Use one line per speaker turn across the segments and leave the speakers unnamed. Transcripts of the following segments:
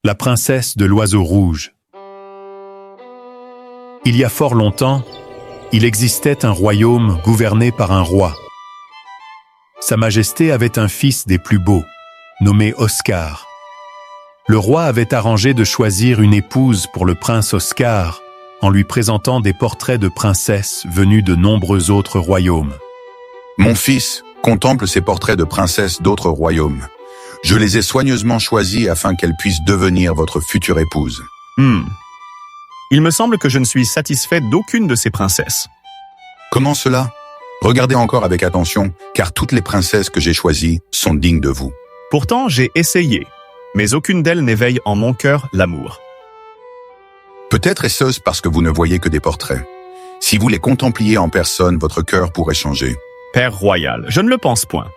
La princesse de l'oiseau rouge. Il y a fort longtemps, il existait un royaume gouverné par un roi. Sa Majesté avait un fils des plus beaux, nommé Oscar. Le roi avait arrangé de choisir une épouse pour le prince Oscar, en lui présentant des portraits de princesses venues de nombreux autres royaumes.
Mon fils contemple ces portraits de princesses d'autres royaumes. Je les ai soigneusement choisis afin qu'elles puissent devenir votre future épouse.
Il me semble que je ne suis satisfait d'aucune de ces princesses.
Comment cela? Regardez encore avec attention, car toutes les princesses que j'ai choisies sont dignes de vous.
Pourtant, j'ai essayé, mais aucune d'elles n'éveille en mon cœur l'amour.
Peut-être est-ce parce que vous ne voyez que des portraits. Si vous les contempliez en personne, votre cœur pourrait changer.
Père royal, je ne le pense point.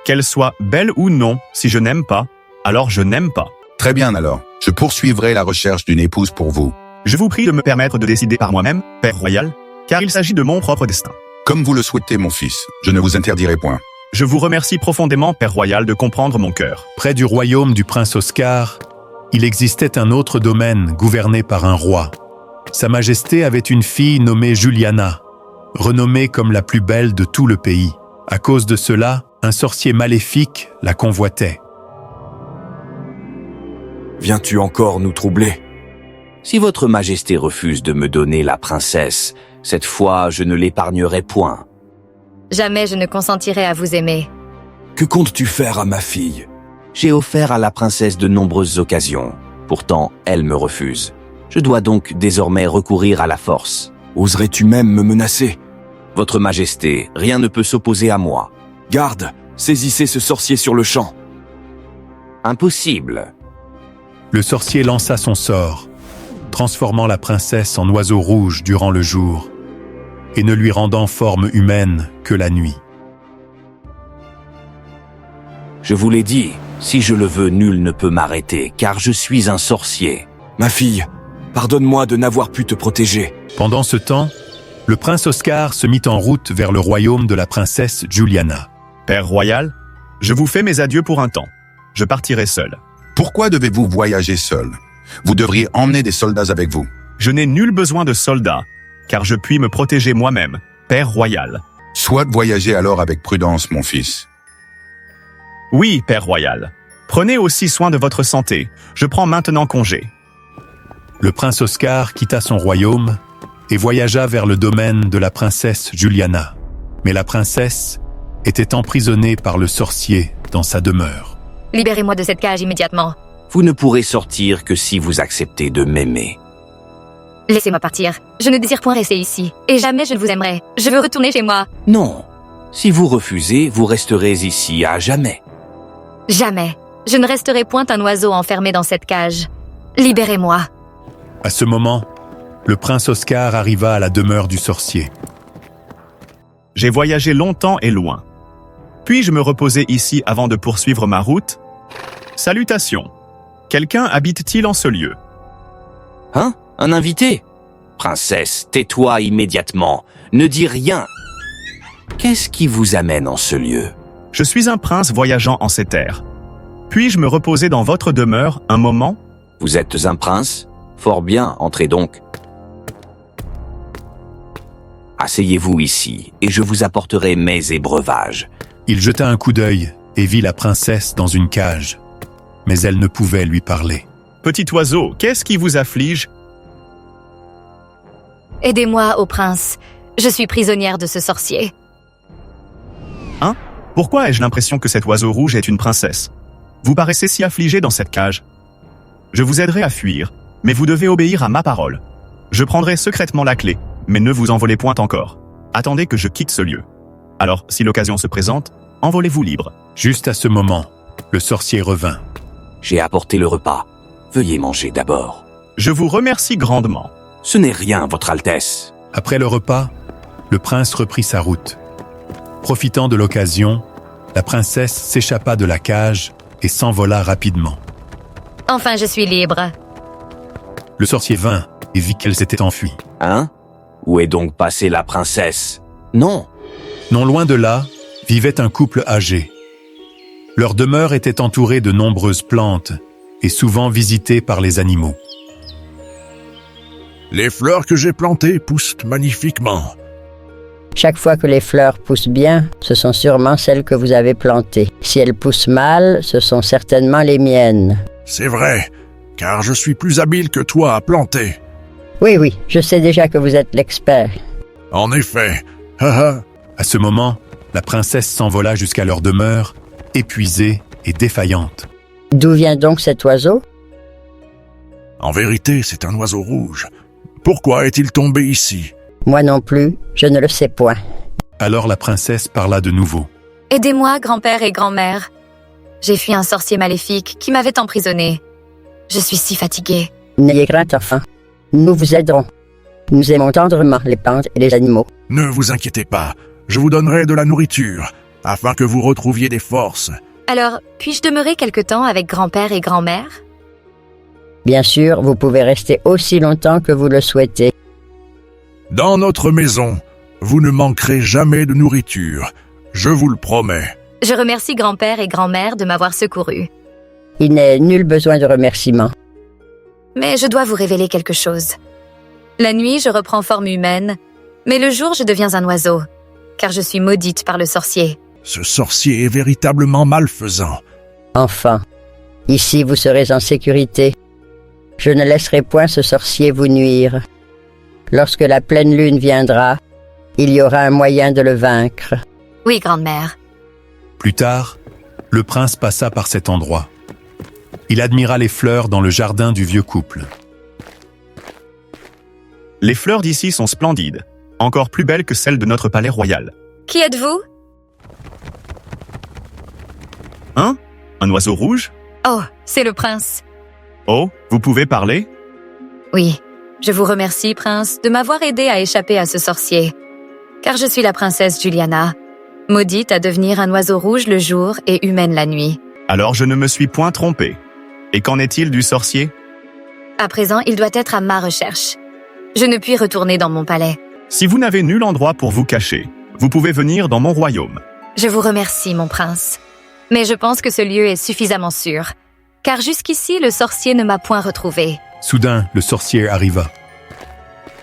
Qu'elle soit belle ou non, si je n'aime pas, alors je n'aime pas.
Très bien alors, je poursuivrai la recherche d'une épouse pour vous.
Je vous prie de me permettre de décider par moi-même, Père royal, car il s'agit de mon propre destin.
Comme vous le souhaitez, mon fils, je ne vous interdirai point.
Je vous remercie profondément, Père royal, de comprendre mon cœur.
Près du royaume du prince Oscar, il existait un autre domaine gouverné par un roi. Sa Majesté avait une fille nommée Juliana, renommée comme la plus belle de tout le pays. À cause de cela, un sorcier maléfique la convoitait.
Viens-tu encore nous troubler?
Si votre majesté refuse de me donner la princesse, cette fois je ne l'épargnerai point.
Jamais je ne consentirai à vous aimer.
Que comptes-tu faire à ma fille?
J'ai offert à la princesse de nombreuses occasions. Pourtant, elle me refuse. Je dois donc désormais recourir à la force.
Oserais-tu même me menacer?
Votre majesté, rien ne peut s'opposer à moi.
Garde, saisissez ce sorcier sur le champ.
Impossible.
Le sorcier lança son sort, transformant la princesse en oiseau rouge durant le jour et ne lui rendant forme humaine que la nuit.
Je vous l'ai dit, si je le veux, nul ne peut m'arrêter, car je suis un sorcier.
Ma fille, pardonne-moi de n'avoir pu te protéger.
Pendant ce temps, le prince Oscar se mit en route vers le royaume de la princesse Juliana.
Père royal, je vous fais mes adieux pour un temps. Je partirai seul.
Pourquoi devez-vous voyager seul? Vous devriez emmener des soldats avec vous.
Je n'ai nul besoin de soldats, car je puis me protéger moi-même, Père royal.
Soit voyagez alors avec prudence, mon fils.
Oui, Père royal. Prenez aussi soin de votre santé. Je prends maintenant congé.
Le prince Oscar quitta son royaume et voyagea vers le domaine de la princesse Juliana. Mais la princesse était emprisonnée par le sorcier dans sa demeure.
Libérez-moi de cette cage immédiatement.
Vous ne pourrez sortir que si vous acceptez de m'aimer.
Laissez-moi partir. Je ne désire point rester ici. Et jamais je ne vous aimerai. Je veux retourner chez moi.
Non. Si vous refusez, vous resterez ici à jamais.
Jamais. Je ne resterai point un oiseau enfermé dans cette cage. Libérez-moi.
À ce moment, le prince Oscar arriva à la demeure du sorcier.
J'ai voyagé longtemps et loin. Puis-je me reposer ici avant de poursuivre ma route? Salutations. Quelqu'un habite-t-il en ce lieu?
Hein? Un invité? Princesse, tais-toi immédiatement. Ne dis rien. Qu'est-ce qui vous amène en ce lieu?
Je suis un prince voyageant en ces terres. Puis-je me reposer dans votre demeure un moment?
Vous êtes un prince? Fort bien, entrez donc. Asseyez-vous ici, et je vous apporterai mets et breuvages.
Il jeta un coup d'œil et vit la princesse dans une cage. Mais elle ne pouvait lui parler.
Petit oiseau, qu'est-ce qui vous afflige?
Aidez-moi, ô prince. Je suis prisonnière de ce sorcier.
Hein? Pourquoi ai-je l'impression que cet oiseau rouge est une princesse? Vous paraissez si affligé dans cette cage. Je vous aiderai à fuir, mais vous devez obéir à ma parole. Je prendrai secrètement la clé, mais ne vous envolez point encore. Attendez que je quitte ce lieu. Alors, si l'occasion se présente, envolez-vous libre.
Juste à ce moment, le sorcier revint.
J'ai apporté le repas. Veuillez manger d'abord.
Je vous remercie grandement.
Ce n'est rien, Votre Altesse.
Après le repas, le prince reprit sa route. Profitant de l'occasion, la princesse s'échappa de la cage et s'envola rapidement.
Enfin, je suis libre.
Le sorcier vint et vit qu'elle s'était enfuie.
Hein? Où est donc passée la princesse? Non.
Non loin de là, vivait un couple âgé. Leur demeure était entourée de nombreuses plantes et souvent visité par les animaux.
Les fleurs que j'ai plantées poussent magnifiquement.
Chaque fois que les fleurs poussent bien, ce sont sûrement celles que vous avez plantées. Si elles poussent mal, ce sont certainement les miennes.
C'est vrai, car je suis plus habile que toi à planter.
Oui, je sais déjà que vous êtes l'expert.
En effet, haha.
À ce moment, la princesse s'envola jusqu'à leur demeure, épuisée et défaillante.
D'où vient donc cet oiseau?
En vérité, c'est un oiseau rouge. Pourquoi est-il tombé ici?
Moi non plus, je ne le sais point.
Alors la princesse parla de nouveau.
Aidez-moi, grand-père et grand-mère. J'ai fui un sorcier maléfique qui m'avait emprisonné. Je suis si fatiguée.
N'ayez crainte, enfant. Nous vous aiderons. Nous aimons tendrement les plantes et les animaux.
Ne vous inquiétez pas, je vous donnerai de la nourriture, afin que vous retrouviez des forces.
Alors, puis-je demeurer quelque temps avec grand-père et grand-mère?
Bien sûr, vous pouvez rester aussi longtemps que vous le souhaitez.
Dans notre maison, vous ne manquerez jamais de nourriture, je vous le promets.
Je remercie grand-père et grand-mère de m'avoir secouru.
Il n'est nul besoin de remerciements.
Mais je dois vous révéler quelque chose. La nuit, je reprends forme humaine, mais le jour, je deviens un oiseau, car je suis maudite par le sorcier.
Ce sorcier est véritablement malfaisant.
Enfant, ici vous serez en sécurité. Je ne laisserai point ce sorcier vous nuire. Lorsque la pleine lune viendra, il y aura un moyen de le vaincre.
Oui, grand-mère.
Plus tard, le prince passa par cet endroit. Il admira les fleurs dans le jardin du vieux couple.
Les fleurs d'ici sont splendides, encore plus belles que celles de notre palais royal.
Qui êtes-vous?
Hein? Un oiseau rouge?
Oh, c'est le prince.
Oh, vous pouvez parler?
Oui, je vous remercie, prince, de m'avoir aidé à échapper à ce sorcier. Car je suis la princesse Juliana, maudite à devenir un oiseau rouge le jour et humaine la nuit.
Alors je ne me suis point trompé. Et qu'en est-il du sorcier?
À présent, il doit être à ma recherche. Je ne puis retourner dans mon palais.
Si vous n'avez nul endroit pour vous cacher, vous pouvez venir dans mon royaume.
Je vous remercie, mon prince. Mais je pense que ce lieu est suffisamment sûr. Car jusqu'ici, le sorcier ne m'a point retrouvé.
Soudain, le sorcier arriva.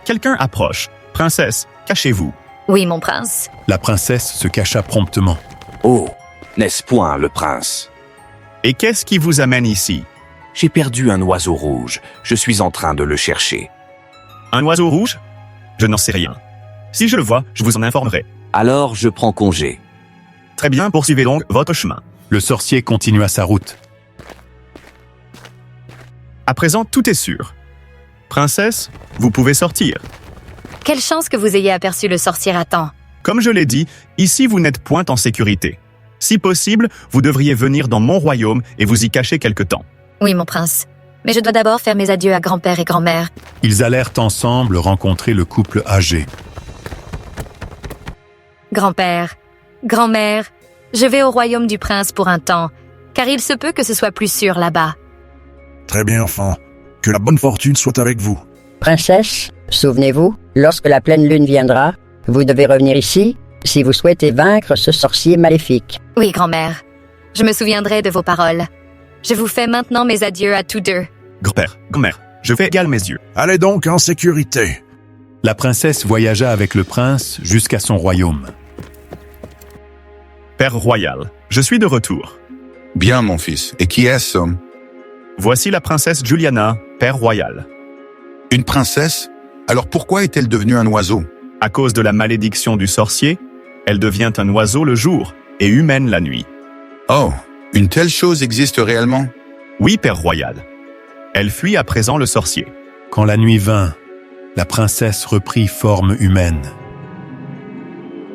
Quelqu'un approche. Princesse, cachez-vous.
Oui, mon prince.
La princesse se cacha promptement.
Oh, n'est-ce point le prince?
Et qu'est-ce qui vous amène ici?
J'ai perdu un oiseau rouge. Je suis en train de le chercher.
Un oiseau rouge? Je n'en sais rien. Si je le vois, je vous en informerai.
Alors je prends congé.
Très bien, poursuivez donc votre chemin.
Le sorcier continua sa route.
À présent, tout est sûr. Princesse, vous pouvez sortir.
Quelle chance que vous ayez aperçu le sorcier à temps.
Comme je l'ai dit, ici vous n'êtes point en sécurité. Si possible, vous devriez venir dans mon royaume et vous y cacher quelque temps.
Oui, mon prince. Mais je dois d'abord faire mes adieux à grand-père et grand-mère.
Ils allèrent ensemble rencontrer le couple âgé.
Grand-père, grand-mère, je vais au royaume du prince pour un temps, car il se peut que ce soit plus sûr là-bas.
Très bien, enfant. Que la bonne fortune soit avec vous.
Princesse, souvenez-vous, lorsque la pleine lune viendra, vous devez revenir ici si vous souhaitez vaincre ce sorcier maléfique.
Oui, grand-mère. Je me souviendrai de vos paroles. Je vous fais maintenant mes adieux à tous deux.
Grand-père, grand-mère, je fais égal mes yeux.
Allez donc en sécurité.
La princesse voyagea avec le prince jusqu'à son royaume.
Père royal, je suis de retour.
Bien, mon fils. Et qui est-ce?
Voici la princesse Juliana, père royal.
Une princesse? Alors pourquoi est-elle devenue un oiseau?
À cause de la malédiction du sorcier, elle devient un oiseau le jour et humaine la nuit.
Oh, une telle chose existe réellement?
Oui, père royal. Elle fuit à présent le sorcier.
Quand la nuit vint, la princesse reprit forme humaine.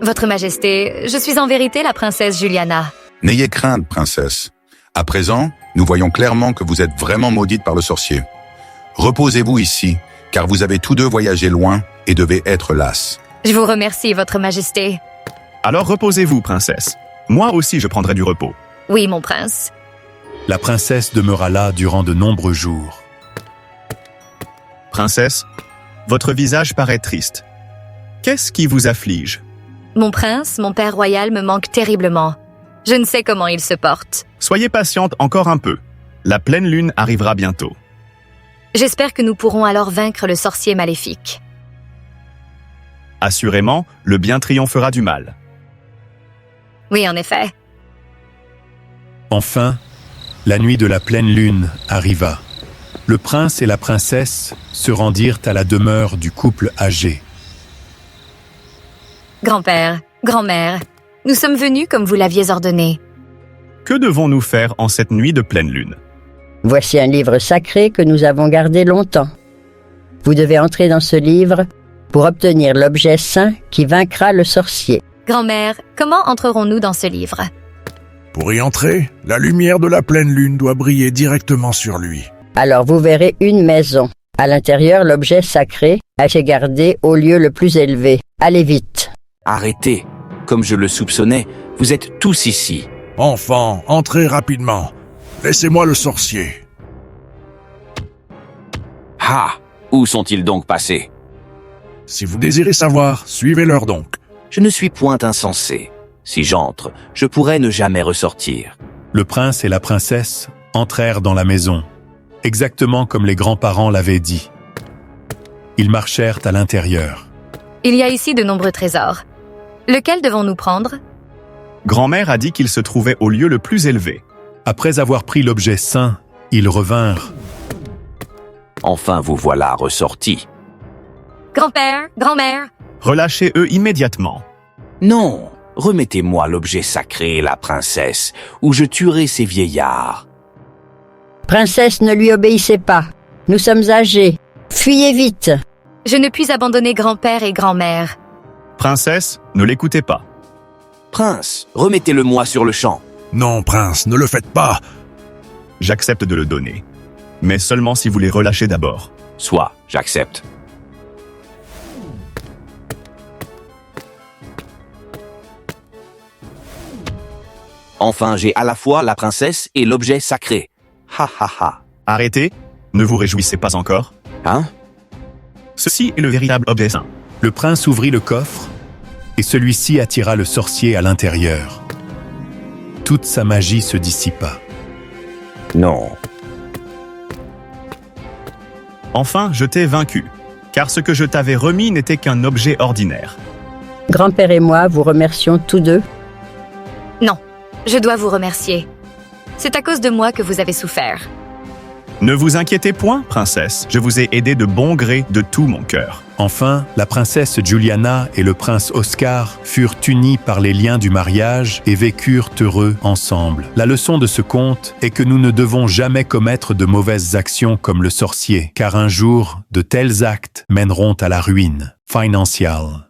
Votre Majesté, je suis en vérité la princesse Juliana.
N'ayez crainte, princesse. À présent, nous voyons clairement que vous êtes vraiment maudite par le sorcier. Reposez-vous ici, car vous avez tous deux voyagé loin et devez être lasses.
Je vous remercie, Votre Majesté.
Alors reposez-vous, princesse. Moi aussi je prendrai du repos.
Oui, mon prince.
La princesse demeura là durant de nombreux jours.
Princesse, votre visage paraît triste. Qu'est-ce qui vous afflige?
Mon prince, mon père royal me manque terriblement. Je ne sais comment il se porte.
Soyez patiente encore un peu. La pleine lune arrivera bientôt.
J'espère que nous pourrons alors vaincre le sorcier maléfique.
Assurément, le bien triomphera du mal.
Oui, en effet.
Enfin, la nuit de la pleine lune arriva. Le prince et la princesse se rendirent à la demeure du couple âgé.
Grand-père, grand-mère, nous sommes venus comme vous l'aviez ordonné.
Que devons-nous faire en cette nuit de pleine lune?
Voici un livre sacré que nous avons gardé longtemps. Vous devez entrer dans ce livre pour obtenir l'objet saint qui vaincra le sorcier.
Grand-mère, comment entrerons-nous dans ce livre?
Pour y entrer, la lumière de la pleine lune doit briller directement sur lui.
Alors vous verrez une maison. À l'intérieur, l'objet sacré a été gardé au lieu le plus élevé. Allez vite.
Arrêtez. Comme je le soupçonnais, vous êtes tous ici.
Enfants, entrez rapidement. Laissez-moi le sorcier.
Ah! Où sont-ils donc passés?
Si vous désirez savoir, suivez-leur donc.
Je ne suis point insensé. Si j'entre, je pourrais ne jamais ressortir.
Le prince et la princesse entrèrent dans la maison, exactement comme les grands-parents l'avaient dit. Ils marchèrent à l'intérieur.
Il y a ici de nombreux trésors. Lequel devons-nous prendre?
Grand-mère a dit qu'il se trouvait au lieu le plus élevé.
Après avoir pris l'objet saint, ils revinrent.
Enfin vous voilà ressortis.
Grand-père, grand-mère,
Relâchez-eux immédiatement.
Non, remettez-moi l'objet sacré et la princesse, ou je tuerai ces vieillards.
Princesse, ne lui obéissez pas. Nous sommes âgés. Fuyez vite.
je ne puis abandonner grand-père et grand-mère.
Princesse, ne l'écoutez pas.
Prince, remettez-le-moi sur le champ.
Non, prince, ne le faites pas.
J'accepte de le donner. Mais seulement si vous les relâchez d'abord.
Soit, j'accepte. Enfin, j'ai à la fois la princesse et l'objet sacré. Ha ha ha.
Arrêtez, ne vous réjouissez pas encore.
Hein?
Ceci est le véritable objet saint.
Le prince ouvrit le coffre et celui-ci attira le sorcier à l'intérieur. Toute sa magie se dissipa.
Non.
Enfin, je t'ai vaincu, car ce que je t'avais remis n'était qu'un objet ordinaire.
Grand-père et moi vous remercions tous deux.
Non, je dois vous remercier. C'est à cause de moi que vous avez souffert.
Ne vous inquiétez point, princesse, je vous ai aidé de bon gré de tout mon cœur.
Enfin, la princesse Juliana et le prince Oscar furent unis par les liens du mariage et vécurent heureux ensemble. La leçon de ce conte est que nous ne devons jamais commettre de mauvaises actions comme le sorcier, car un jour, de tels actes mèneront à la ruine financière.